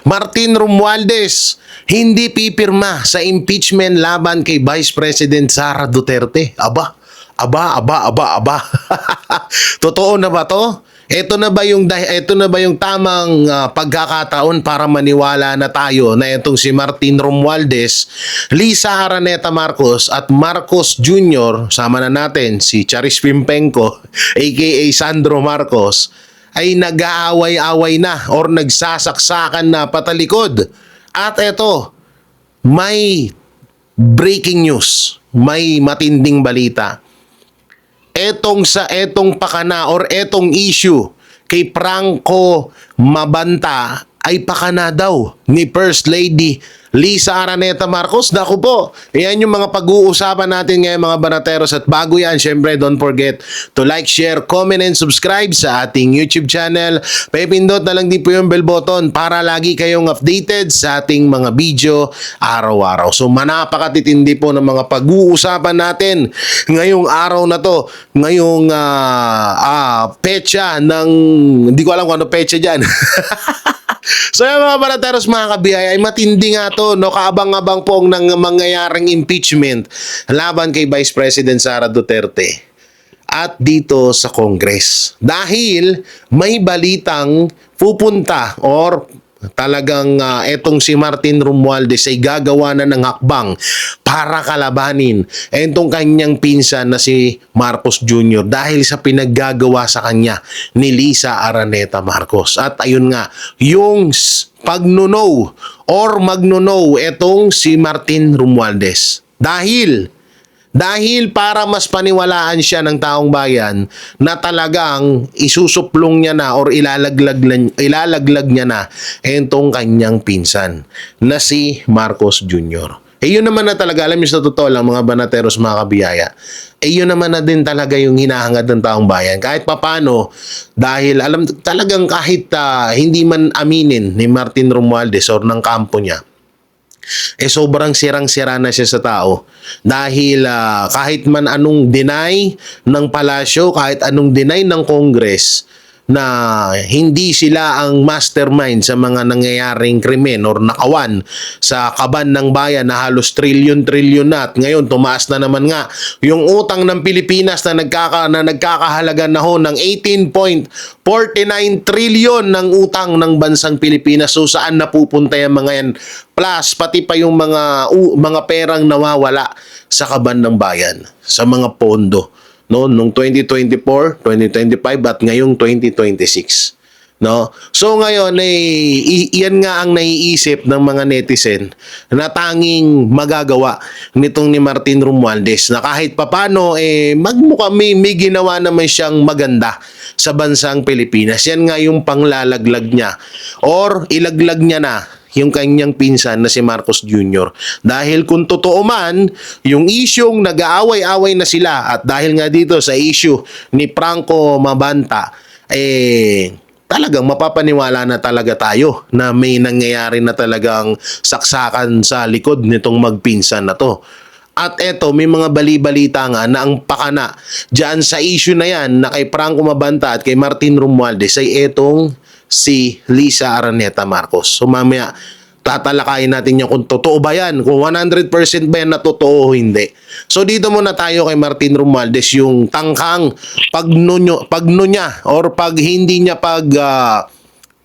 Martin Romualdez hindi pipirma sa impeachment laban kay Vice President Sara Duterte. Aba. Totoo na ba to? Ito na ba yung tamang pagkakataon para maniwala na tayo na itong si Martin Romualdez, Lisa Araneta Marcos at Marcos Jr., sama na natin si Charis Pimpenko aka Sandro Marcos, ay nag-aaway-away na or nagsasaksakan na patalikod. At ito, may breaking news, may matinding balita. Etong pakana or etong issue kay Franco Mabanta ay pakana daw ni First Lady Lisa Araneta Marcos. Naku po, yan yung mga pag-uusapan natin ngayon mga banateros. At bago yan, syempre don't forget to like, share, comment, and subscribe sa ating YouTube channel. Pipindot na lang din po yung bell button para lagi kayong updated sa ating mga video araw-araw. So manapakatitindi po ng mga pag-uusapan natin ngayong araw na to. Ngayong petsa ng, hindi ko alam kung ano petsa dyan. So yung mga banateros, mga kabiyay, ay matindi nga to, no? Kaabang-abang po ng mangyayaring impeachment laban kay Vice President Sara Duterte at dito sa Congress. Dahil may balitang pupunta or talagang etong si Martin Romualdez ay gagawa na ng hakbang para kalabanin etong kanyang pinsan na si Marcos Jr. dahil sa pinaggagawa sa kanya ni Lisa Araneta Marcos. At ayun nga, yung pagnuno or magnuno etong si Martin Romualdez. Dahil para mas paniwalaan siya ng taong bayan na talagang isusuplong niya na or ilalaglag niya na itong kanyang pinsan na si Marcos Jr. Yun naman na talaga, alam niyo sa totoo lang mga banateros, mga kabiyaya, yun naman na din talaga yung hinahangad ng taong bayan. Kahit papano, dahil alam talagang kahit hindi man aminin ni Martin Romualdez or ng kampo niya, sobrang sirang-sira na siya sa tao dahil kahit man anong deny ng palasyo, kahit anong deny ng Congress na hindi sila ang mastermind sa mga nangyayaring krimen or nakawan sa kaban ng bayan na halos trilyon-trilyon na. At ngayon tumaas na naman nga yung utang ng Pilipinas na nagkakahalaga na ho ng 18.49 trilyon ng utang ng bansang Pilipinas. So saan napupunta yung mga yan? Plus pati pa yung mga perang nawawala sa kaban ng bayan sa mga pondo, no, nung 2024, 2025 at ngayong 2026, no. So ngayon iyan nga ang naiisip ng mga netizen na tanging magagawa nitong ni Martin Romualdez na kahit papano magmukha may ginawa naman siyang maganda sa bansang Pilipinas. Yan nga yung panglalaglag niya or ilaglag niya na yung kanyang pinsan na si Marcos Jr. Dahil kung totoo man, yung isyong nag-aaway-away na sila at dahil nga dito sa issue ni Franco Mabanta, talagang mapapaniwala na talaga tayo na may nangyayari na talagang saksakan sa likod nitong magpinsan na to. At eto, may mga bali-balita nga na ang pakana dyan sa issue na yan na kay Franco Mabanta at kay Martin Romualdez ay etong si Lisa Araneta Marcos. So mamaya tatalakayin natin yan kung totoo ba yan, kung 100% ba yan na totoo o hindi. So dito muna tayo kay Martin Romualdez, yung tangkang pagno niya or pag hindi niya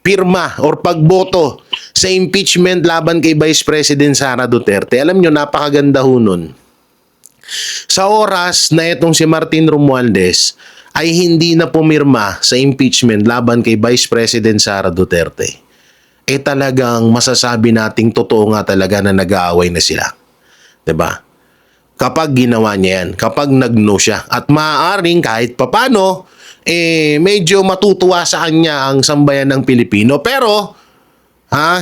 pirma or pagboto sa impeachment laban kay Vice President Sara Duterte. Alam nyo, napakaganda ho nun. Sa oras na itong si Martin Romualdez ay hindi na pumirma sa impeachment laban kay Vice President Sara Duterte, talagang masasabi nating totoo nga talaga na nag-aaway na sila. 'Di ba? Kapag ginawa niya yan, kapag nag-no siya, at maaaring kahit papano, medyo matutuwa sa kanya ang sambayan ng Pilipino. Pero,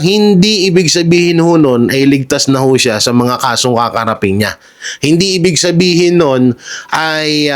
hindi ibig sabihin ho nun ay ligtas na ho siya sa mga kasong kakarapin niya. Hindi ibig sabihin nun ay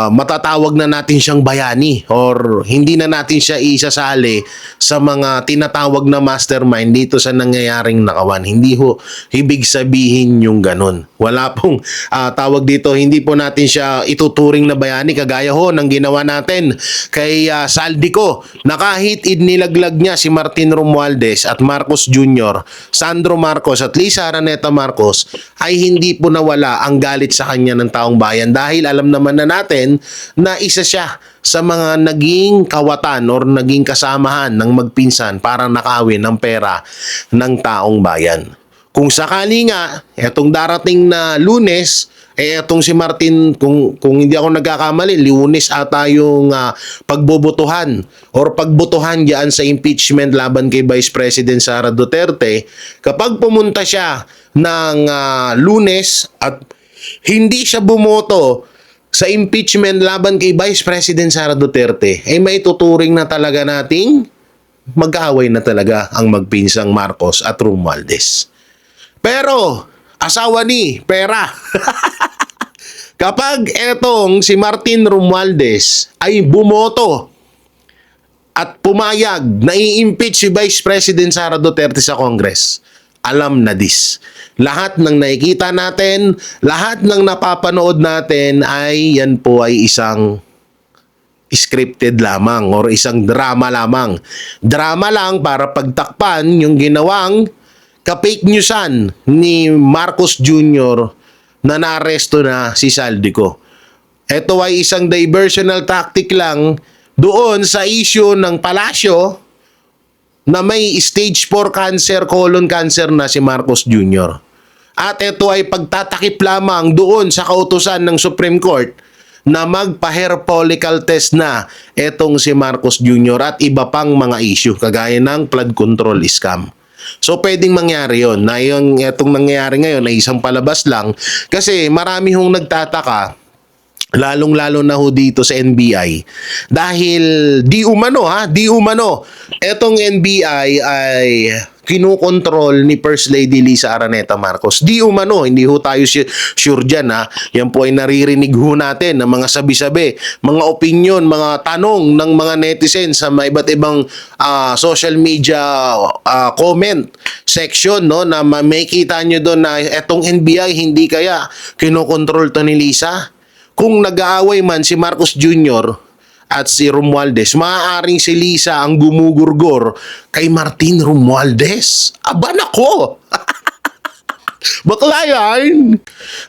matatawag na natin siyang bayani or hindi na natin siya isasali sa mga tinatawag na mastermind dito sa nangyayaring Nakawan. Hindi ho ibig sabihin yung ganun. Wala pong tawag dito, hindi po natin siya ituturing na bayani kagaya ho ng ginawa natin kay Saldico na kahit inilaglag niya si Martin Romualdez at Marcos Jr., Sandro Marcos at Lisa Araneta Marcos ay hindi po nawala ang galit sa kanya ng taong bayan dahil alam naman na natin na isa siya sa mga naging kawatan or naging kasamahan ng magpinsan para nakawin ng pera ng taong bayan. Kung sakali nga, etong darating na Lunes, etong si Martin, kung hindi ako nagkakamali, Lunes ata yung pagbobotohan or pagbotohan diyan sa impeachment laban kay Vice President Sara Duterte. Kapag pumunta siya ng Lunes at hindi siya bumoto sa impeachment laban kay Vice President Sara Duterte, ay may tuturing na talaga nating mag-aaway na talaga ang magpinsang Marcos at Romualdez. Pero, asawa ni pera. Kapag etong si Martin Romualdez ay bumoto at pumayag na i-impeach si Vice President Sara Duterte sa Congress, alam na this. Lahat ng nakikita natin, lahat ng napapanood natin ay yan po ay isang scripted lamang or isang drama lamang. Drama lang para pagtakpan yung ginawang ka-fake newsan ni Marcos Jr. na naaresto na si Saldico. Ito ay isang diversional tactic lang doon sa issue ng palasyo na may stage 4 cancer, colon cancer na si Marcos Jr. At ito ay pagtatakip lamang doon sa kautusan ng Supreme Court na magpa-hair follicle test na etong si Marcos Jr. at iba pang mga issue kagaya ng flood control scam. So pwedeng mangyari yon na yung etong nangyayari ngayon ay isang palabas lang kasi marami hong nagtataka lalong-lalo na ho dito sa NBI dahil di umano etong NBI ay kinukontrol ni First Lady Lisa Araneta Marcos. Di umano, hindi ho tayo sure dyan Yan po ay naririnig ho natin ng mga sabi-sabi, mga opinion, mga tanong ng mga netizens sa iba't ibang social media comment section na makikita nyo doon na etong NBI hindi kaya kinokontrol to ni Lisa. Kung nag-aaway man si Marcos Jr. at si Romualdez, maaaring si Lisa ang gumugurgor kay Martin Romualdez. Aba nako! Bakla yan!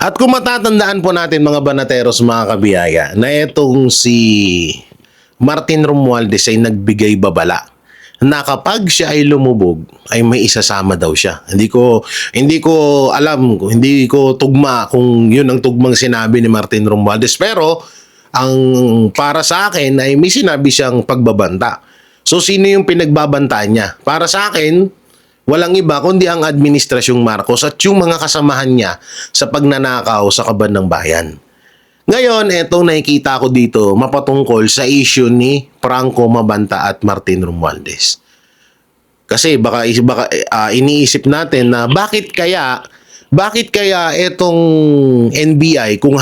At kung matatandaan po natin mga banateros, mga kabiyaya, na itong si Martin Romualdez ay nagbigay babala na kapag siya ay lumubog ay may isasama daw siya. Hindi ko alam, hindi ko tugma kung yun ang tugmang sinabi ni Martin Romualdez, pero ang para sa akin ay may sinabi siyang pagbabanta. So sino yung pinagbabantaan niya? Para sa akin, walang iba kundi ang administrasyong Marcos at yung mga kasamahan niya sa pagnanakaw sa kaban ng bayan. Ngayon, etong nakikita ko dito mapatungkol sa issue ni Franco Mabanta at Martin Romualdez. Kasi baka iniisip natin na bakit kaya etong NBI kung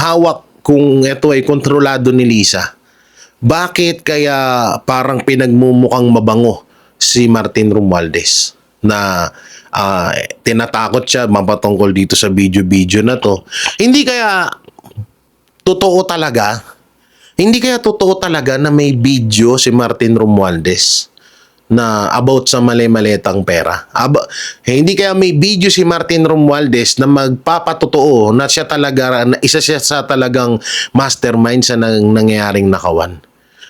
ito ay kontrolado ni Lisa, bakit kaya parang pinagmumukhang mabango si Martin Romualdez na tinatakot siya mapatungkol dito sa video na to? Hindi kaya totoo talaga na may video si Martin Romualdez na about sa mali-malitang pera? Hindi kaya may video si Martin Romualdez na magpapatotoo na isa siya sa talagang mastermind sa nangyayaring Nakawan?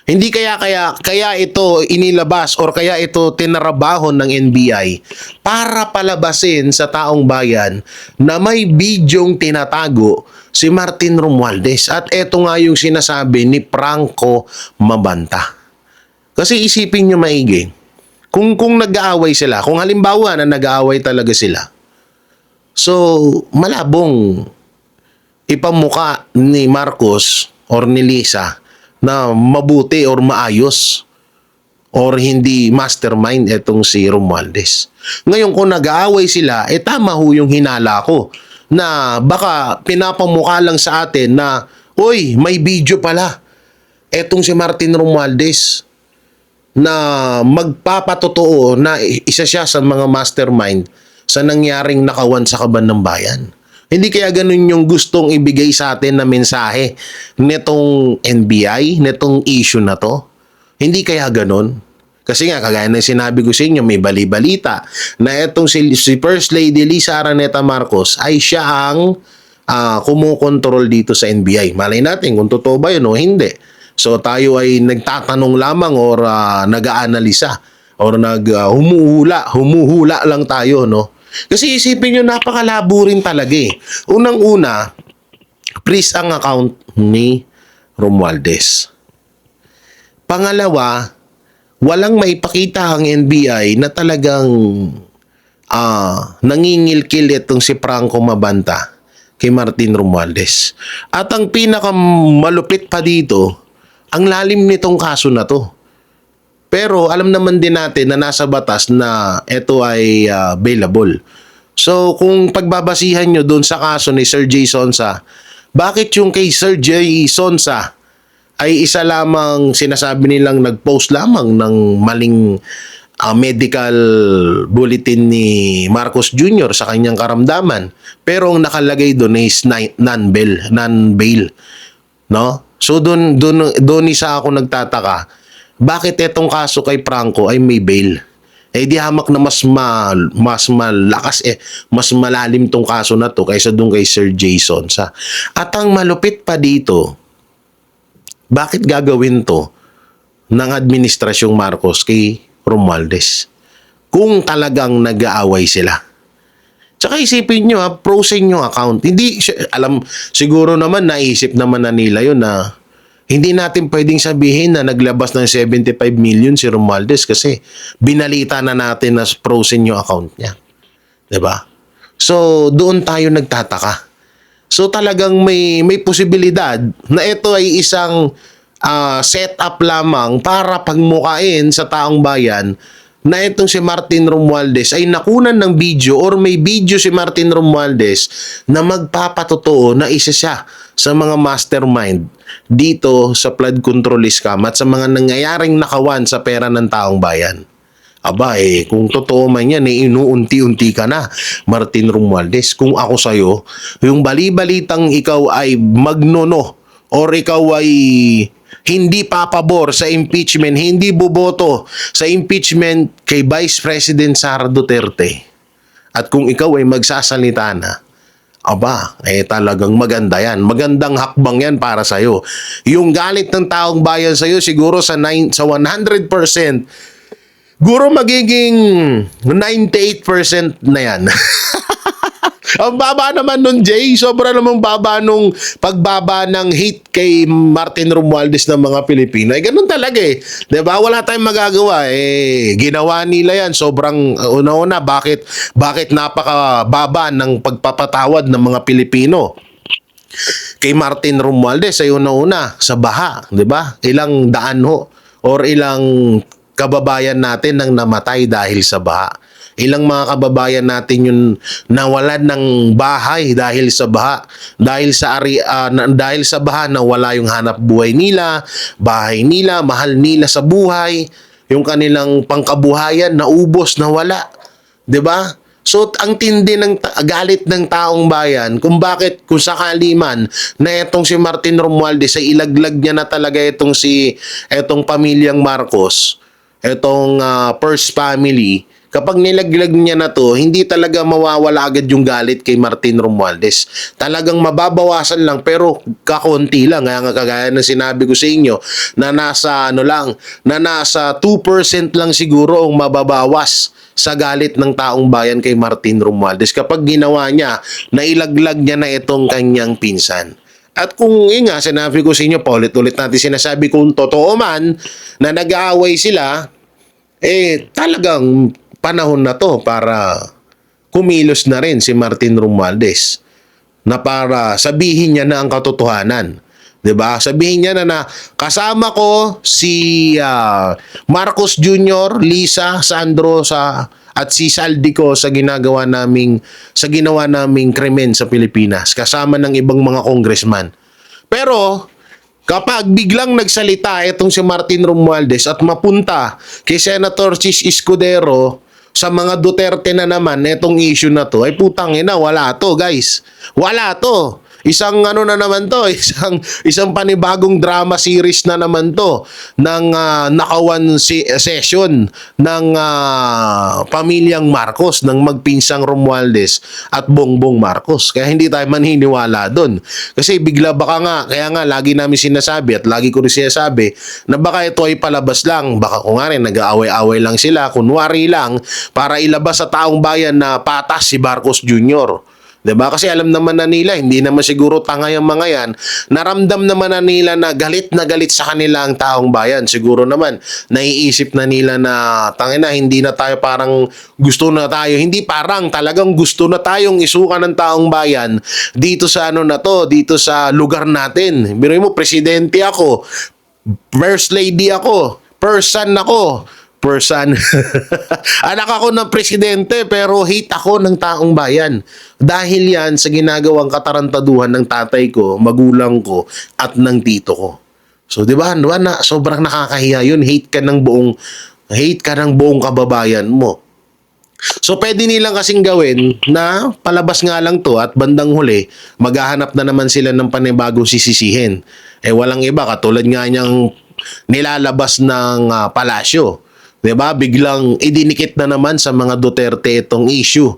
Hindi kaya ito inilabas or kaya ito tinarabahon ng NBI para palabasin sa taong bayan na may bidyong tinatago si Martin Romualdez. At ito nga yung sinasabi ni Franco Mabanta. Kasi isipin nyo maigi, kung nag-aaway sila, kung halimbawa na nag-aaway talaga sila, so malabong ipamuka ni Marcos or ni Lisa na mabuti or maayos or hindi mastermind etong si Romualdez. Ngayon kung nag-aaway sila, tama ho yung hinala ko na baka pinapamukha lang sa atin na Uy, may video pala. Etong si Martin Romualdez na magpapatotoo na isa siya sa mga mastermind sa nangyaring nakawan sa Kaban ng Bayan. Hindi kaya ganun yung gustong ibigay sa atin na mensahe nitong NBI, nitong issue na to? Hindi kaya ganun? Kasi nga, kagaya ng sinabi ko sa inyo, may bali-balita na itong si First Lady Lisa Araneta Marcos ay siya ang kumukontrol dito sa NBI. Malay natin kung totoo ba yun o hindi. So tayo ay nagtatanong lamang or nag-aanalisa or humuhula lang tayo, no? Kasi isipin nyo, napakalabo rin talaga eh. Unang-una, freeze ang account ni Romualdez. Pangalawa, walang maipakita ang NBI na talagang nangingilkil itong si Franco Mabanta kay Martin Romualdez. At ang pinakamalupit pa dito, ang lalim nitong kaso na to. Pero alam naman din natin na nasa batas na ito ay bailable. So kung pagbabasihan nyo doon sa kaso ni Sir Jay Sonsa, bakit yung kay Sir Jay Sonsa ay isa lamang sinasabi nilang nag-post lamang ng maling medical bulletin ni Marcos Jr. sa kanyang karamdaman. Pero ang nakalagay doon is non-bail. No? So doon isa ako nagtataka. Bakit etong kaso kay Franco ay may bail? Di hamak na mas malakas mas malalim tong kaso na to kaysa doon kay Sir Jason sa. At ang malupit pa dito, bakit gagawin to ng administrasyong Marcos kay Romualdez kung talagang nag-aaway sila? Tsaka isipin nyo frozen yung account. Hindi, siguro naman naisip naman na nila yun na hindi natin pwedeng sabihin na naglabas ng 75 million si Romualdez kasi binalita na natin na frozen yung account niya. 'Di ba? So, doon tayo nagtataka. So, talagang may posibilidad na ito ay isang setup lamang para pagmukain sa taong bayan na itong si Martin Romualdez ay nakunan ng video or may video si Martin Romualdez na magpapatotoo na isa siya sa mga mastermind dito sa flood control scam at sa mga nangyayaring nakawan sa pera ng taong bayan. Aba kung totoo man yan, inuunti-unti ka na, Martin Romualdez. Kung ako sa'yo, yung bali-balitang ikaw ay magnono or ikaw ay hindi papabor sa impeachment, hindi boboto sa impeachment kay Vice President Sara Duterte. At kung ikaw ay magsasalita na, aba, talagang maganda yan. Magandang hakbang yan para sa'yo. Yung galit ng taong bayan sa'yo, siguro sa 100%, siguro magiging 98% na yan. Ang baba naman nun, Jay. Sobra namang baba nung pagbaba ng hate kay Martin Romualdez ng mga Pilipino. Ganun talaga Diba? Wala tayong magagawa. Ginawa nila yan. Sobrang una-una. Bakit napakababa ng pagpapatawad ng mga Pilipino kay Martin Romualdez ay una-una sa baha. Diba? Ilang daan or ilang kababayan natin nang namatay dahil sa baha. Ilang mga kababayan natin yung nawalan ng bahay dahil sa baha. Dahil sa baha nawala yung hanap buhay nila, bahay nila, mahal nila sa buhay, yung kanilang pangkabuhayan naubos, nawala. 'Di ba? So ang tindi ng galit ng taong bayan kung bakit kung sakali man na etong si Martin Romualdez ay ilaglag niya na talaga etong pamilyang Marcos, etong first family. Kapag nilaglag niya na to, hindi talaga mawawala agad yung galit kay Martin Romualdez. Talagang mababawasan lang pero kakonti lang. Kagaya ng sinabi ko sa inyo na nasa 2% lang siguro ang mababawas sa galit ng taong bayan kay Martin Romualdez kapag ginawa niya na ilaglag niya na itong kanyang pinsan. At kung sinabi ko sa inyo, paulit-ulit natin sinasabi kung totoo man na nag-aaway sila, talagang panahon na to para kumilos na rin si Martin Romualdez na para sabihin niya na ang katotohanan. 'Di ba? Sabihin niya na kasama ko si Marcos Jr., Lisa, Sandro at si Saldico sa ginawa naming krimen sa Pilipinas kasama ng ibang mga congressman. Pero kapag biglang nagsalita itong si Martin Romualdez at mapunta kay Senator Chis Escudero sa mga Duterte na naman itong issue na to, ay putang ina, wala to guys. Wala to. Isang ano na naman to, isang panibagong drama series na naman to ng nakawan session ng pamilyang Marcos, ng magpinsang Romualdez at Bongbong Marcos. Kaya hindi tayo maniniwala doon. Kasi bigla baka nga, kaya nga lagi namin sinasabi at lagi ko rin sinasabi na baka ito ay palabas lang. Baka kung nga rin nag-aaway-away lang sila, kunwari lang para ilabas sa taong bayan na patas si Marcos Jr. Diba? Kasi alam naman na nila, hindi naman siguro tanga yung mga yan. Naramdam naman na nila na galit sa kanila ang taong bayan. Siguro naman, naiisip na nila na tangina, hindi na tayo parang gusto na tayo. Hindi parang, talagang gusto na tayong isukan ng taong bayan dito sa ano na to, dito sa lugar natin. Biruin mo, presidente ako, first lady ako, person. Anak ako ng presidente pero hate ako ng taong bayan. Dahil yan sa ginagawang katarantaduhan ng tatay ko, magulang ko, at ng tito ko. So, di ba na, sobrang nakakahiya yun. Hate ka ng buong kababayan mo. So, pwede nilang kasing gawin na palabas nga lang to at bandang huli, maghahanap na naman sila ng panibagong sisisihin. Eh, walang iba, katulad nga niyang nilalabas ng palasyo. Diba? Biglang idinikit na naman sa mga Duterte itong issue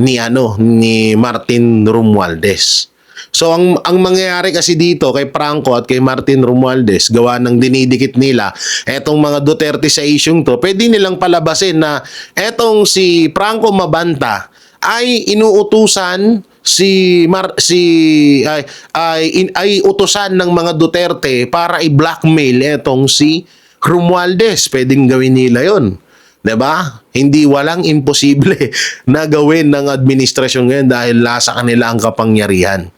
ni Martin Romualdez. So ang mangyayari kasi dito kay Franco at kay Martin Romualdez, gawa ng dinidikit nila etong mga Duterte sa isyung to, pwede nilang palabasin na etong si Franco Mabanta ay inuutusan ay utusan ng mga Duterte para i-blackmail etong si Romualdez. Pwedeng gawin nila yon, diba? Hindi walang imposible na gawin ng administrasyon ngayon dahil nasa kanila ang kapangyarihan.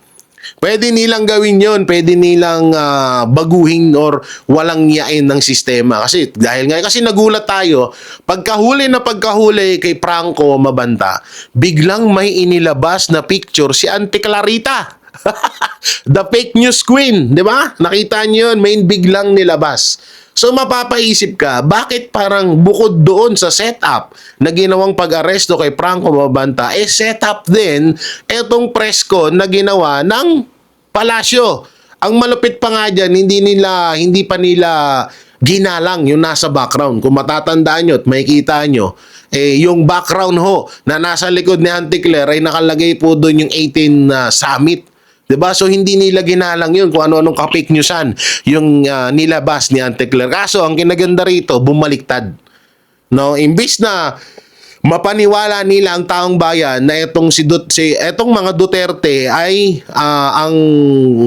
Pwede nilang gawin yon, pwede nilang baguhin or walang yain ng sistema. Kasi nagulat tayo, pagkahuli kay Franco Mabanta, biglang may inilabas na picture si Auntie Clarita. The fake news queen, di ba? Nakita niyo yun, may biglang nilabas. So mapapaisip ka, bakit parang bukod doon sa setup na ginawang pag-aresto kay Franco Mabanta, setup din etong press con na ginawa ng palasyo. Ang malupit pa nga dyan, hindi pa nila ginalang yung nasa background. Kung matatandaan nyo at makikita nyo, yung background ho na nasa likod ni Auntie Claire ay nakalagay po doon yung 18 Summit. Diba? So, hindi nila ginalang yun kung ano-anong ka-fake newsan yung nilabas ni Auntie Claire. Kaso, ang kinaganda rito, bumaliktad. No? Imbis na mapaniwala nila ang taong bayan na etong mga Duterte ay ang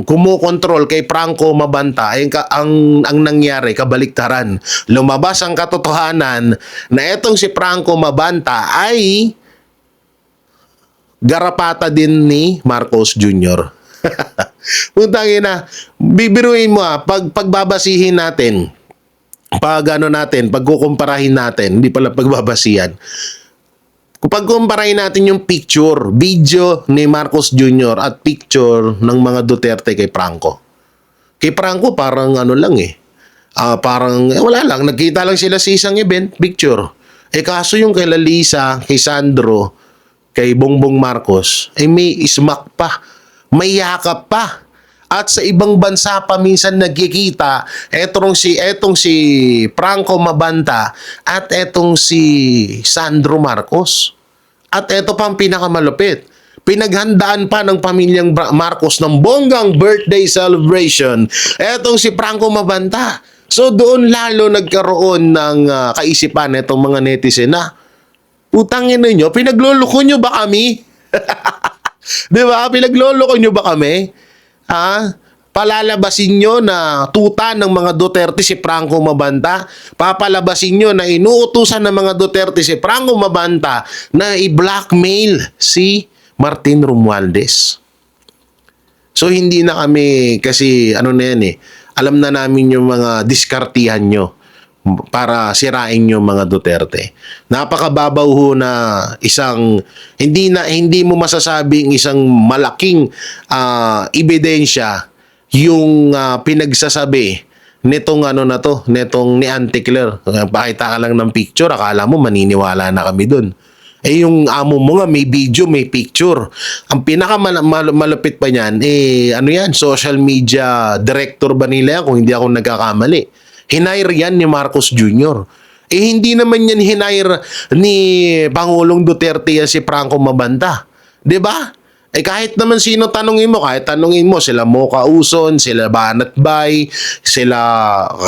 kumukontrol kay Franco Mabanta, ay ang nangyari, kabaliktaran. Lumabas ang katotohanan na etong si Franco Mabanta ay garapata din ni Marcos Jr. Puntangin na, bibiruin mo pagbabasihin natin, pagkukumparahin natin, hindi pala pagbabasihan. Kung pagkumparahin natin yung video ni Marcos Jr. at picture ng mga Duterte kay Franco. Kay Franco parang lang parang wala lang, nagkita lang sila sa isang event, picture. Kaso yung kay Lalisa, kay Sandro, kay Bongbong Marcos, may smack pa. May yakap pa. At sa ibang bansa pa minsan nagkikita etong si Franco Mabanta at etong si Sandro Marcos. At eto pa ang pinakamalupit. Pinaghandaan pa ng pamilyang Marcos ng bonggang birthday celebration etong si Franco Mabanta. So doon lalo nagkaroon ng kaisipan etong mga netizen na utangin ninyo, pinagloloko nyo ba kami? Di ba? Pinagloloko nyo ba kami? Palalabasin nyo na tuta ng mga Duterte si Franco Mabanta? Papalabasin nyo na inuutusan ng mga Duterte si Franco Mabanta na i-blackmail si Martin Romualdez? So hindi na kami, kasi alam na namin yung mga diskartihan nyo para sirain yung mga Duterte. Napakababaw ho na hindi mo masasabing isang malaking ebidensya yung pinagsasabi nitong ano na to, nitong ni Auntie Claire. Pakita ka lang ng picture, akala mo maniniwala na kami dun. Eh yung amo mo nga may video, may picture. Ang pinakamalupit pa niyan, ano yan, social media director ba nila yan, kung hindi ako nagkakamali. Hinire yan ni Marcos Jr. Hindi naman yan hinire ni Pangulong Duterte yan si Franco Mabanta. 'Di ba? Kahit naman sino tanungin mo, kahit tanungin mo sila Mocha Uson, sila Banat Bay, sila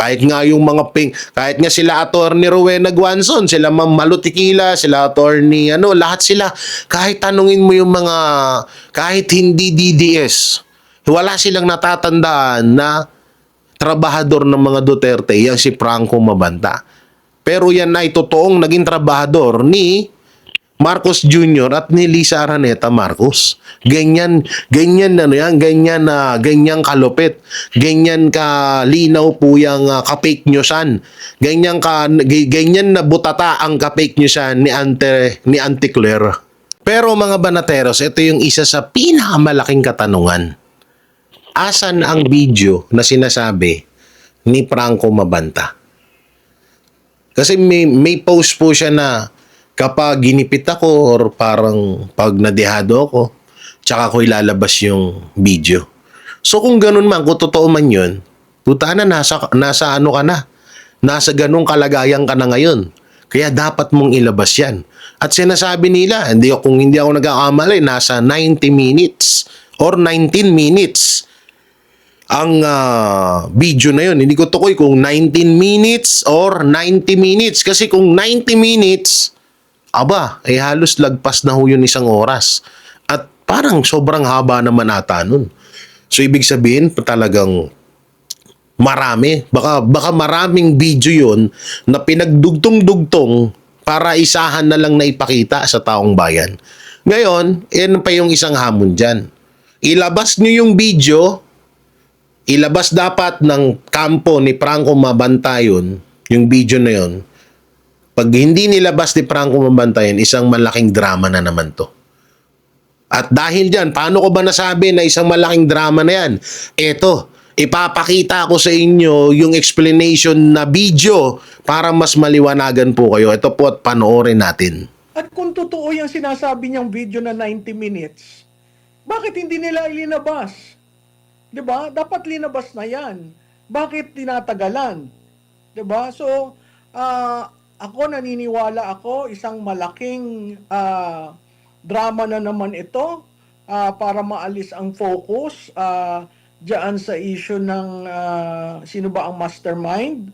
kahit nga yung mga kahit nga sila Attorney Rowena Guanzon, sila Ma'am Malu Tequila, sila Attorney lahat sila, kahit tanungin mo yung mga kahit hindi DDS, wala silang natatandaan na trabahador ng mga Duterte, yan si Franco Mabanta. Pero yan ay totoong naging trabahador ni Marcos Jr. at ni Lisa Araneta Marcos. Ganyan ganyang kalupit. Ganyan kalinaw po yung ka-fake newsan. Ganyan na butata ang ka-fake newsan ni Auntie Claire. Pero mga banateros, ito yung isa sa pinakamalaking katanungan. Asan ang video na sinasabi ni Franco Mabanta? Kasi may post po siya na kapag ginipit ako or parang pag nadehado ako, tsaka ko ilalabas yung video. So kung ganun man, kung totoo man yun, puta na, nasa ano ka na. Nasa ganung kalagayan ka na ngayon. Kaya dapat mong ilabas yan. At sinasabi nila, kung hindi ako nagkakamali, nasa 90 minutes or 19 minutes ang video na yun. Hindi ko tukoy kung 19 minutes or 90 minutes. Kasi kung 90 minutes, halos lagpas na ho yun isang oras. At parang sobrang haba naman ata nun. So, ibig sabihin, talagang marami. Baka maraming video yun na pinagdugtong-dugtong para isahan na lang na ipakita sa taong bayan. Ngayon, yan pa yung isang hamon dyan. Ilabas nyo yung video, ilabas dapat ng kampo ni Franco Mabanta yun, yung video na yun. Pag hindi nilabas ni Franco Mabanta yun, isang malaking drama na naman to. At dahil dyan, paano ko ba nasabi na isang malaking drama na yan? Eto, ipapakita ko sa inyo yung explanation na video para mas maliwanagan po kayo. Ito po at panoorin natin. At kung totoo yung sinasabi niyang video na 90 minutes, bakit hindi nila ilinabas? 'Di ba? Dapat linabas na 'yan. Bakit tinatagalan? 'Di ba? So, ako naniniwala ako isang malaking drama na naman ito para maalis ang focus diyan sa issue ng sino ba ang mastermind.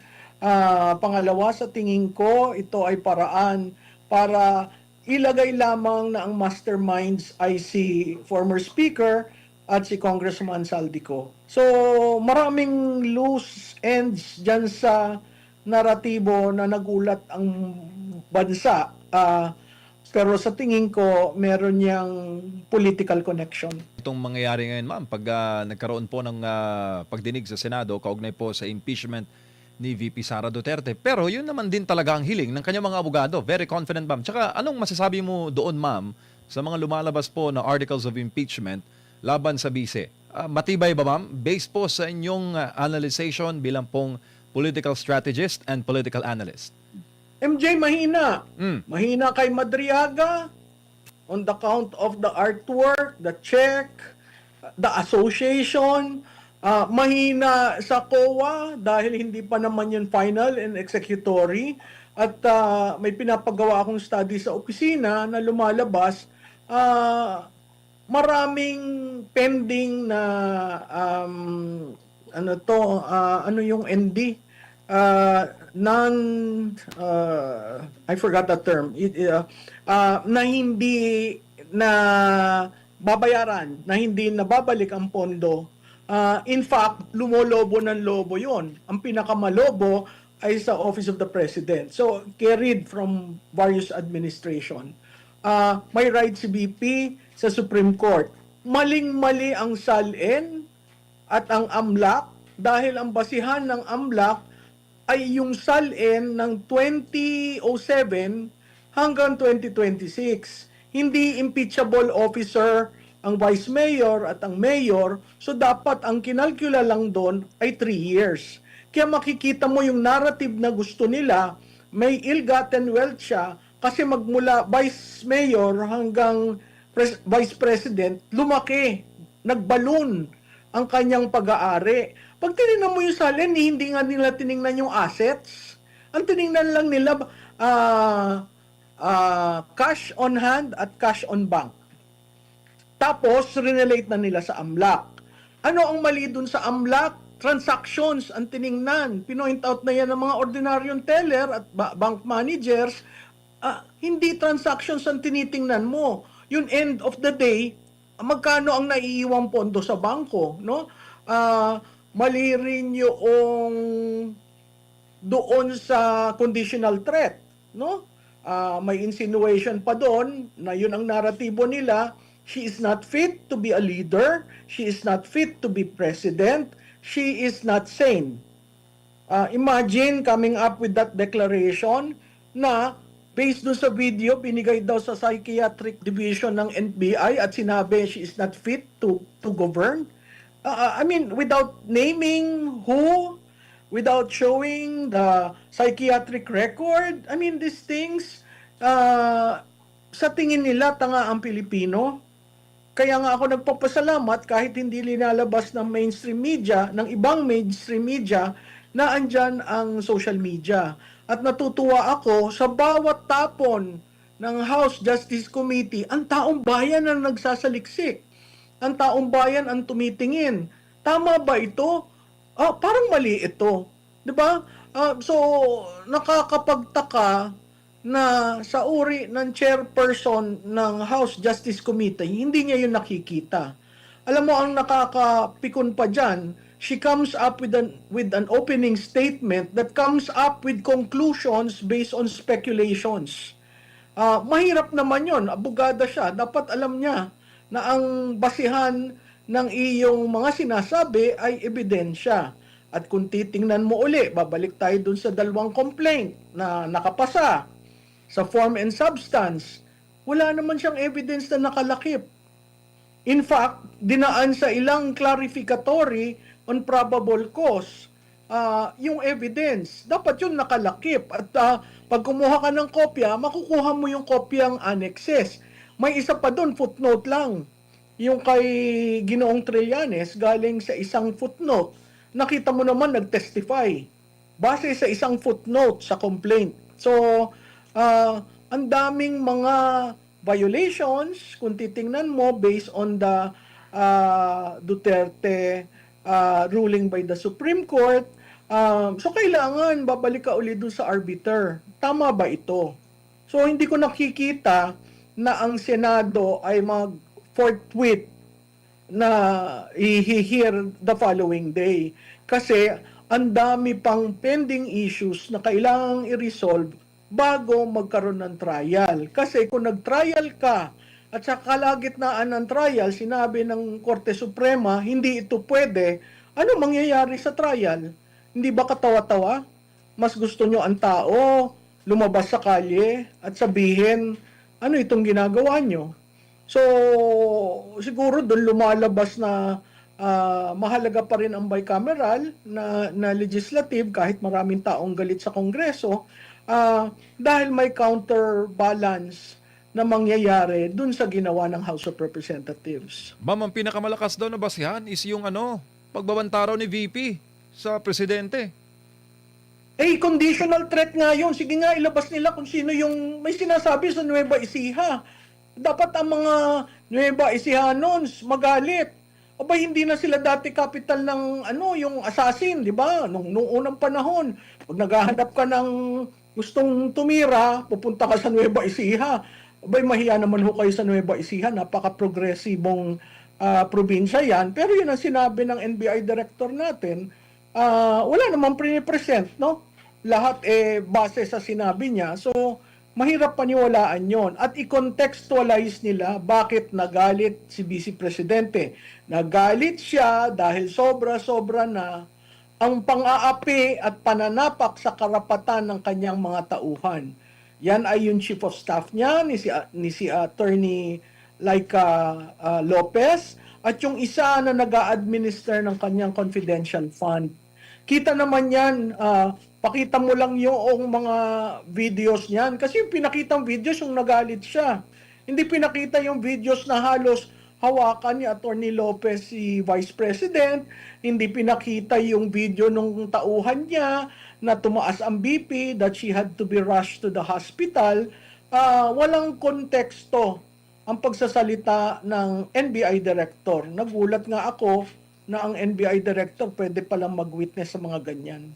Pangalawa, sa tingin ko, ito ay paraan para ilagay lamang na ang masterminds ay si former speaker at si Congressman Saldico. So, maraming loose ends dyan sa naratibo na nagulat ang bansa. Pero sa tingin ko, meron niyang political connection. Itong mangyayari ngayon, ma'am, pag nagkaroon po ng pagdinig sa Senado, kaugnay po sa impeachment ni VP Sara Duterte. Pero yun naman din talaga ang hiling ng kanyang mga abogado. Very confident, ma'am. Tsaka anong masasabi mo doon, ma'am, sa mga lumalabas po na articles of impeachment laban sa bise? Matibay ba, ma'am? Based po sa inyong analyzation bilang pong political strategist and political analyst. MJ, mahina. Mahina kay Madriaga on the count of the artwork, the check, the association. Mahina sa COA dahil hindi pa naman yun final and executory. At may pinapagawa akong study sa opisina na lumalabas. Maraming pending na ano yung ND? I forgot that term. Na hindi na babayaran, na hindi nababalik ang pondo. In fact, lumolobo ng lobo yon. Ang pinakamalobo ay sa Office of the President. So, carried from various administration. May right si BP sa Supreme Court. Maling-mali ang SALN at ang AMLAC dahil ang basihan ng AMLAC ay yung SALN ng 2007 hanggang 2026. Hindi impeachable officer ang vice mayor at ang mayor, so dapat ang kinalkula lang doon ay 3 years. Kaya makikita mo yung narrative na gusto nila, may ill-gotten wealth siya kasi magmula vice mayor hanggang vice president, lumaki, nagbalon ang kanyang pag-aari. Pag tinignan mo yung salin, hindi nga nila tinignan yung assets. Ang tinignan lang nila, cash on hand at cash on bank. Tapos, relate na nila sa AMLAC. Ano ang mali dun sa AMLAC? Transactions ang tiningnan. Pinoint out na yan ng mga ordinaryong teller at bank managers. Hindi transactions ang tinitingnan mo. Yung end of the day, magkano ang naiiwang pondo sa bangko, no? Mali rin yung doon sa conditional threat, no? May insinuation pa doon na yun ang naratibo nila. She is not fit to be a leader. She is not fit to be president. She is not sane. Imagine coming up with that declaration na based dun sa video, binigay daw sa psychiatric division ng NBI at sinabi she is not fit to govern. I mean, without naming who, without showing the psychiatric record, I mean, these things, sa tingin nila, tanga ang Pilipino. Kaya nga ako nagpapasalamat kahit hindi linalabas ng mainstream media, ng ibang mainstream media, na andyan ang social media. At natutuwa ako sa bawat tapon ng House Justice Committee, ang taong bayan ang nagsasaliksik. Ang taong bayan ang tumitingin. Tama ba ito? Parang mali ito. 'Di ba? So, nakakapagtaka na sa uri ng chairperson ng House Justice Committee, hindi niya yun nakikita. Alam mo, ang nakakapikon pa dyan, she comes up with an opening statement that comes up with conclusions based on speculations. Mahirap naman yon, abogada siya, dapat alam niya na ang basihan ng iyong mga sinasabi ay ebidensya. At kung titingnan mo uli, babalik tayo dun sa 2 complaint na nakapasa sa form and substance, wala naman siyang evidence na nakalakip. In fact, dinaan sa ilang clarificatory on probable cause yung evidence. Dapat yun nakalakip. At pag kumuha ka ng kopya, makukuha mo yung kopyang annexes. May isa pa doon, footnote lang. Yung kay Ginoong Trillanes, galing sa isang footnote. Nakita mo naman, nag-testify. Base sa isang footnote sa complaint. So, ang daming mga violations, kung titingnan mo, based on the Duterte ruling by the Supreme Court. So, kailangan babalik ka ulit dun sa arbiter. Tama ba ito? So, hindi ko nakikita na ang Senado ay mag-forthwith na i-hear the following day. Kasi, ang dami pang pending issues na kailangang i-resolve bago magkaroon ng trial. Kasi kung nag-trial ka at sa kalagitnaan ng trial, sinabi ng Korte Suprema, hindi ito pwede, ano mangyayari sa trial? Hindi ba katawa-tawa? Mas gusto nyo ang tao lumabas sa kalye at sabihin, ano itong ginagawa nyo? So, siguro doon lumalabas na mahalaga pa rin ang bicameral na legislative kahit maraming taong galit sa Kongreso, dahil may counterbalance na mangyayari dun sa ginawa ng House of Representatives. Ma'am, ang pinakamalakas daw na basihan is yung pagbabantaraw ni VP sa presidente. Conditional threat nga yun. Sige nga, ilabas nila kung sino yung may sinasabi sa Nueva Ecija. Dapat ang mga Nueva Ecijanos magalit. Aba, hindi na sila dati capital ng yung assassin, di ba? Nung unang panahon, pag naghahanap ka ng gustong tumira, pupunta ka sa Nueva Ecija. Abay, mahiya naman ho kayo sa Nueva Ecija. Napaka-progresibong probinsya yan. Pero yun ang sinabi ng NBI director natin. Wala namang pre-present, no? Lahat base sa sinabi niya. So, mahirap paniwalaan yon. At i-contextualize nila bakit nagalit si Vice Presidente. Nagalit siya dahil sobra-sobra na ang pang-aapi at pananapak sa karapatan ng kanyang mga tauhan. Yan ay yung Chief of Staff niya, ni si Attorney Lopez at yung isa na nag-a-administer ng kanyang confidential fund. Kita naman yan, pakita mo lang yung mga videos niyan. Kasi yung pinakitang videos, yung nagalit siya. Hindi pinakita yung videos na halos hawakan ni Atty. Lopez si Vice President. Hindi pinakita yung video nung tauhan niya na tumaas ang BP, that she had to be rushed to the hospital. Walang konteksto ang pagsasalita ng NBI Director. Nagulat nga ako na ang NBI Director pwede palang mag-witness sa mga ganyan.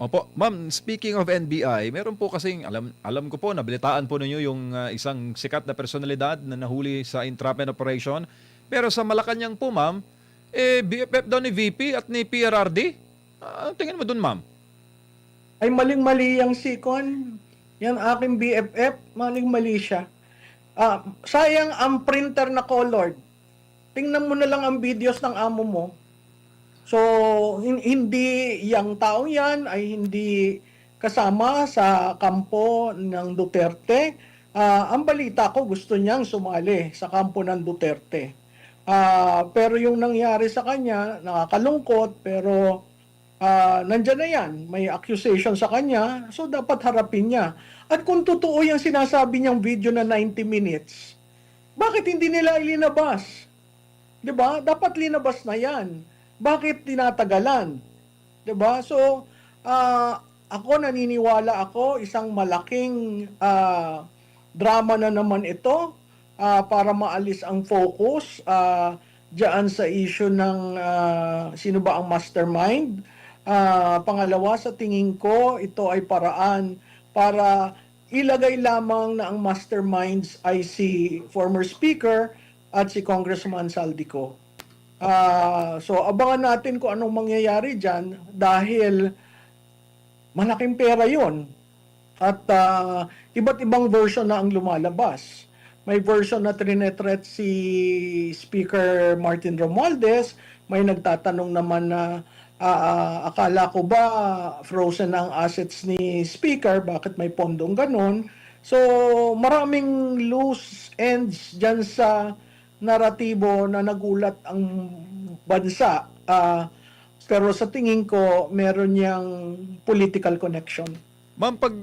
Opo, ma'am, speaking of NBI, meron po kasing, alam ko po, nabalitaan po ninyo yung isang sikat na personalidad na nahuli sa entrapment operation. Pero sa Malacanang po, ma'am, BFF daw ni VP at ni PRRD. Ang tingin mo dun, ma'am? Ay maling-mali yung sikon. Yan aking BFF, maling-mali siya. Sayang ang printer na colored. Tingnan mo na lang ang videos ng amo mo. So, hindi yung taong yan ay hindi kasama sa kampo ng Duterte. Ang balita ko, gusto niyang sumali sa kampo ng Duterte. Pero yung nangyari sa kanya, nakakalungkot, pero nandyan na yan. May accusation sa kanya, so dapat harapin niya. At kung totoo yung sinasabi niyang video na 90 minutes, bakit hindi nila ilinabas? 'Di ba? Dapat linabas na yan. Bakit tinatagalan? 'Di ba? So, ako naniniwala ako, isang malaking drama na naman ito para maalis ang focus diyan sa issue ng sino ba ang mastermind. Pangalawa, sa tingin ko, ito ay paraan para ilagay lamang na ang masterminds ay si former Speaker at si Congressman Saldico. So, abangan natin kung anong mangyayari dyan dahil malaking pera yon. At iba't ibang version na ang lumalabas. May version na trinetret si Speaker Martin Romualdez. May nagtatanong naman na akala ko ba frozen ang assets ni Speaker? Bakit may pondong ganon? So, maraming loose ends dyan sa naratibo na nagulat ang bansa. Pero sa tingin ko, meron niyang political connection. Ma'am, pag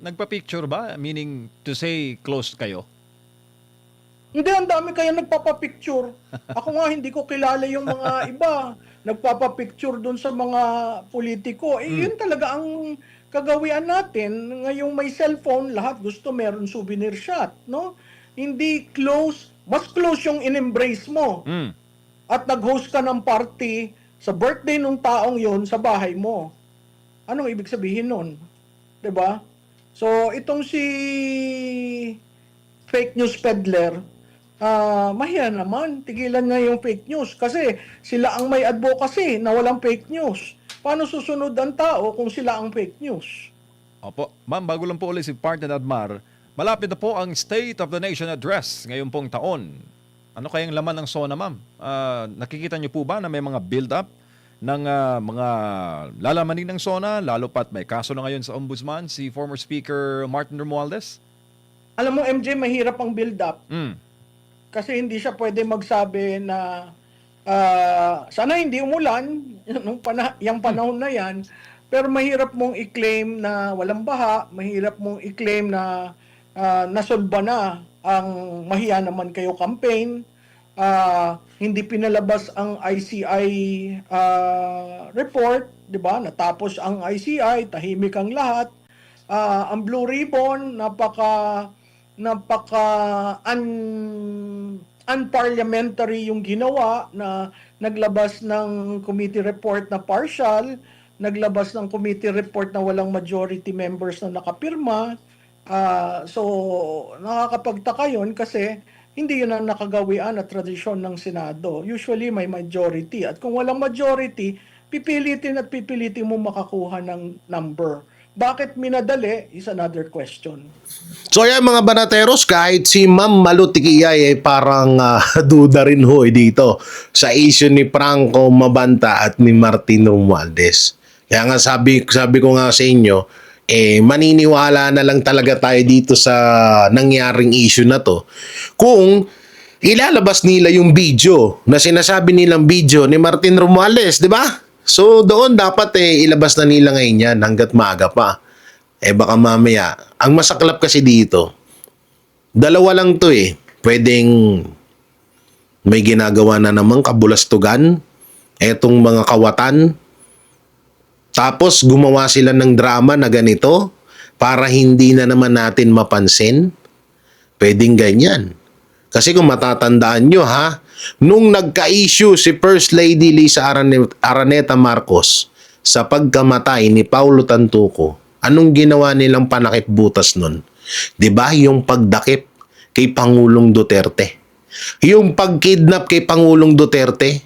nagpa-picture ba, meaning to say close kayo? Hindi, ang dami kaya nagpapapicture. Ako nga, hindi ko kilala yung mga iba. Nagpapapicture dun sa mga politiko. Yun talaga ang kagawian natin. Ngayong may cellphone, lahat gusto meron souvenir shot, no? Hindi close, mas close yung in-embrace mo. At nag-host ka ng party sa birthday ng taong yon sa bahay mo. Anong ibig sabihin nun? 'Di ba? So, itong si fake news peddler, mahiya naman, tigilan nga yung fake news kasi sila ang may advocacy na walang fake news. Paano susunod ang tao kung sila ang fake news? Opo. Ma'am, bago lang po ulit si Partner Admar, malapit na po ang State of the Nation Address ngayon pong taon. Ano kayang laman ng SONA, ma'am? Nakikita niyo po ba na may mga build-up ng mga lalamanin ng SONA, lalo pat may kaso na ngayon sa Ombudsman, si former Speaker Martin Romualdez? Alam mo, MJ, mahirap ang build-up. Kasi hindi siya pwede magsabi na sana hindi umulan yung panahon na yan, pero mahirap mong i-claim na walang baha, mahirap mong i-claim na nasolba na ang mahiya naman kayo campaign. Hindi pinalabas ang ICI report, 'di ba? Natapos ang ICI, tahimik ang lahat. Ang Blue Ribbon, napaka unparliamentary yung ginawa na naglabas ng committee report na partial, naglabas ng committee report na walang majority members na nakapirma. So, nakakapagtaka yun kasi hindi yun ang nakagawian at tradisyon ng Senado. Usually may majority. At kung walang majority, pipilitin mo makakuha ng number. Bakit minadali is another question. So yan mga banateros, kahit si Ma'am Malu Tikiyay parang duda rin ho dito sa issue ni Franco Mabanta at ni Martin Romualdez. Kaya nga sabi ko nga sa inyo, maniniwala na lang talaga tayo dito sa nangyaring issue na to kung ilalabas nila yung video na sinasabi nilang video ni Martin Romualdez, di ba? So doon dapat ilabas na nila ngayon yan hanggat maaga pa. Baka mamaya, ang masaklap kasi dito, dalawa lang to pwedeng may ginagawa na namang kabulastugan, etong mga kawatan, tapos gumawa sila ng drama na ganito para hindi na naman natin mapansin. Pwedeng ganyan. Kasi kung matatandaan nyo nung nagka-issue si First Lady Lisa Araneta Marcos sa pagkamatay ni Paulo Tantuco, anong ginawa nilang panakip butas nun? 'Di ba yung pagdakip kay Pangulong Duterte? Yung pagkidnap kay Pangulong Duterte,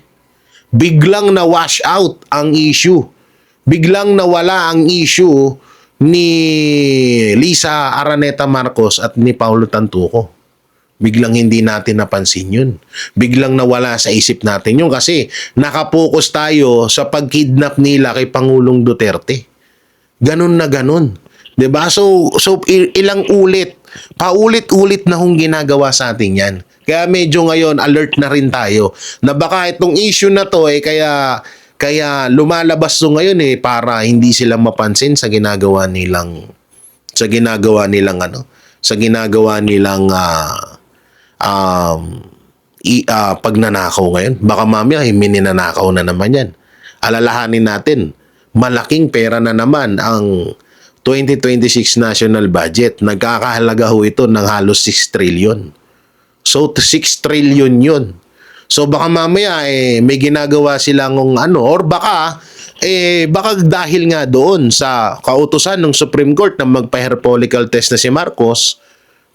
biglang na-wash out ang issue. Biglang nawala ang issue ni Lisa Araneta Marcos at ni Paulo Tantuco. Biglang hindi natin napansin yun. Biglang nawala sa isip natin yun kasi nakapokus tayo sa pagkidnap nila kay Pangulong Duterte. Ganun na ganun. 'Di ba? So ilang ulit, paulit-ulit na hong ginagawa sa atin yan. Kaya medyo ngayon alert na rin tayo na baka itong issue na to kaya lumalabas to ngayon para hindi sila mapansin sa ginagawa nilang pagnanakaw ngayon. Baka mamaya mininanakaw na naman yan. Alalahanin natin, malaking pera na naman ang 2026 national budget. Nagkakahalaga ho ito ng halos 6 trillion. So 6 trillion yun. So baka mamaya may ginagawa silang or baka dahil nga doon sa kautusan ng Supreme Court na magpa-hair follicle test na si Marcos,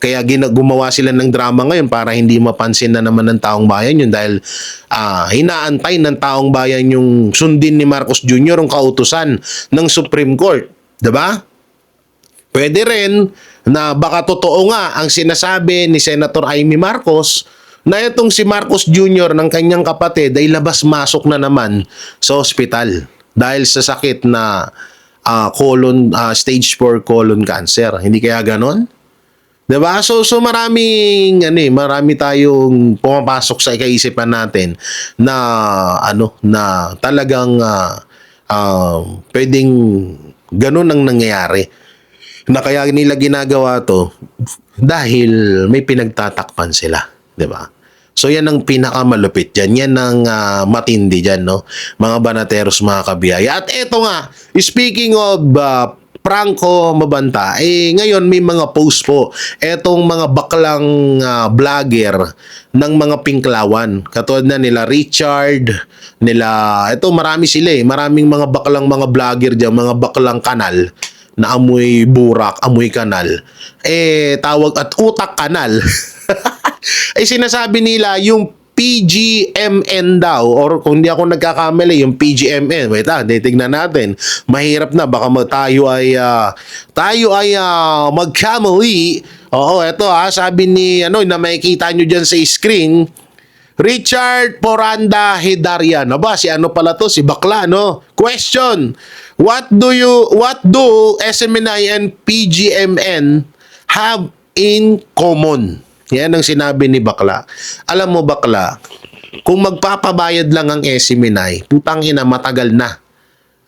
kaya gumawa sila ng drama ngayon para hindi mapansin na naman ng taong bayan yun dahil hinaantay ng taong bayan yung sundin ni Marcos Jr. ang kautusan ng Supreme Court. 'Di ba? Pwede rin na baka totoo nga ang sinasabi ni Senator Amy Marcos na itong si Marcos Jr. ng kanyang kapatid ay labas-masok na naman sa ospital dahil sa sakit na stage 4 colon cancer. Hindi kaya ganon? 'Di ba? So marami tayong pumapasok sa kaisipan natin na na talagang pwedeng ganon ang nangyayari. Na kaya nila ginagawa to dahil may pinagtatakpan sila, 'di ba? So yan ang pinakamalupit diyan. Yan ang matindi diyan, no? Mga banateros, mga kabiyaya. At eto nga, speaking of Franco Mabanta, ngayon may mga post po etong mga baklang vlogger ng mga Pinklawan. Katulad na nila Richard, marami sila maraming mga baklang mga vlogger diyan, mga baklang kanal na amoy burak, amoy kanal. Tawag at utak kanal. Sinasabi nila yung PGMN daw, or kung hindi ako nagkakamali, yung PGMN. Wait titignan natin. Mahirap na, baka tayo ay magkamali. Oo, eto sabi ni, na makikita nyo dyan sa screen, Richard Poranda Hidarian. Aba, si pala to? Si bakla, no? Question: What do SMNI and PGMN have in common? Yan ang sinabi ni bakla. Alam mo bakla, kung magpapabayad lang ang SMNI, putang ina, matagal na.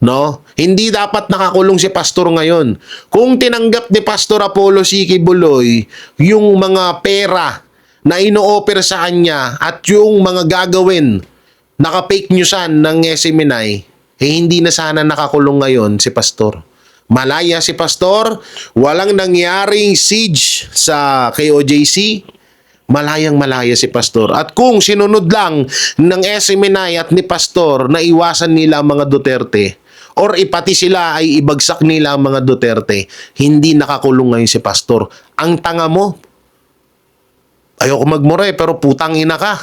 No? Hindi dapat nakakulong si pastor ngayon. Kung tinanggap ni Pastor Apollo Siki Buloy yung mga pera na ino-offer sa kanya at yung mga gagawin, naka-fake newsan ng SMNI, hindi na sana nakakulong ngayon si pastor. Malaya si pastor, walang nangyaring siege sa KOJC, malayang-malaya si pastor. At kung sinunod lang ng SMNI at ni pastor na iwasan nila ang mga Duterte, or ipati sila ay ibagsak nila ang mga Duterte, hindi nakakulong ngayon si pastor. Ang tanga mo. Ayoko magmura pero putang ina ka.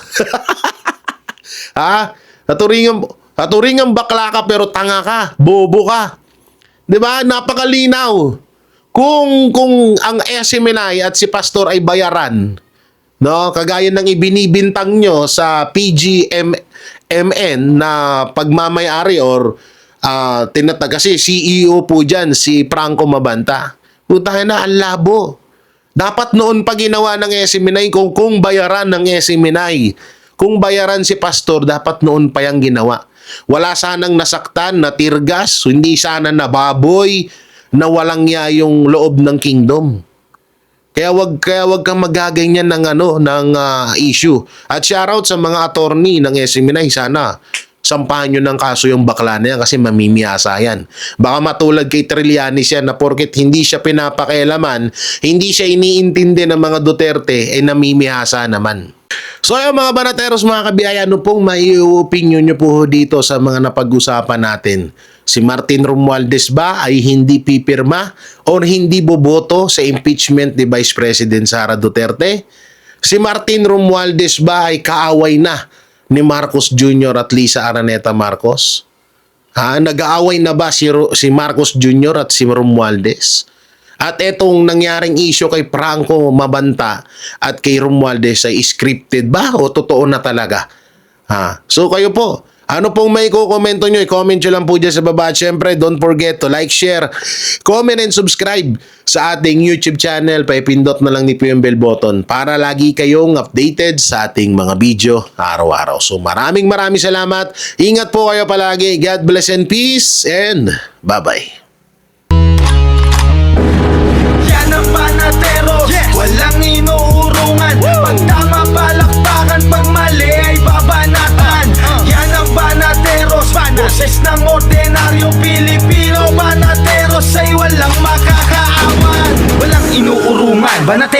Katuringan bakla ka pero tanga ka, bobo ka. 'Di ba? Napakalinaw. Kung ang SMNI at si pastor ay bayaran, no, kagaya ng ibinibintang nyo sa PGMN na pagmamayari or tinatag kasi CEO po diyan si Franco Mabanta. Putang na, ang labo. Dapat noon pa ginawa ng SMNI kung bayaran ng SMNI. Kung bayaran si pastor, dapat noon pa yang ginawa. Wala sanang nasaktan, natirgas, hindi sana nababoy, na walang ya yung loob ng kingdom. Kaya wag kang magaganyan ng issue. At shoutout sa mga attorney ng SMNI, sana sampahan nyo ng kaso yung bakla na yan kasi mamimiyasa yan. Baka matulad kay Trillanes yan na porket hindi siya pinapakialaman, hindi siya iniintindi ng mga Duterte, ay namimiyasa naman. So ayun mga banateros, mga kabiyaya, ano pong may opinion nyo po dito sa mga napag-usapan natin? Si Martin Romualdez ba ay hindi pipirma o hindi boboto sa impeachment ni Vice President Sara Duterte? Si Martin Romualdez ba ay kaaway na ni Marcos Jr. at Lisa Araneta Marcos? Nag-aaway na ba si Marcos Jr. at si Romualdez? At etong nangyaring issue kay Franco Mabanta at kay Romualdez ay scripted ba o totoo na talaga? So kayo po, ano pong may kukomento nyo? I-comment nyo lang po dyan sa baba. At syempre, don't forget to like, share, comment, and subscribe sa ating YouTube channel. Paipindot na lang ni po yung bell button para lagi kayong updated sa ating mga video araw-araw. So maraming salamat. Ingat po kayo palagi. God bless and peace. And bye-bye. Yan ang Banateros, walang inuurungan. Pag tama palakpakan, pag mali ay babanatan. Yan ang Banateros, boses ng ordinaryong Pilipino. Banateros ay walang makakaawan, walang inuurungan. Banateros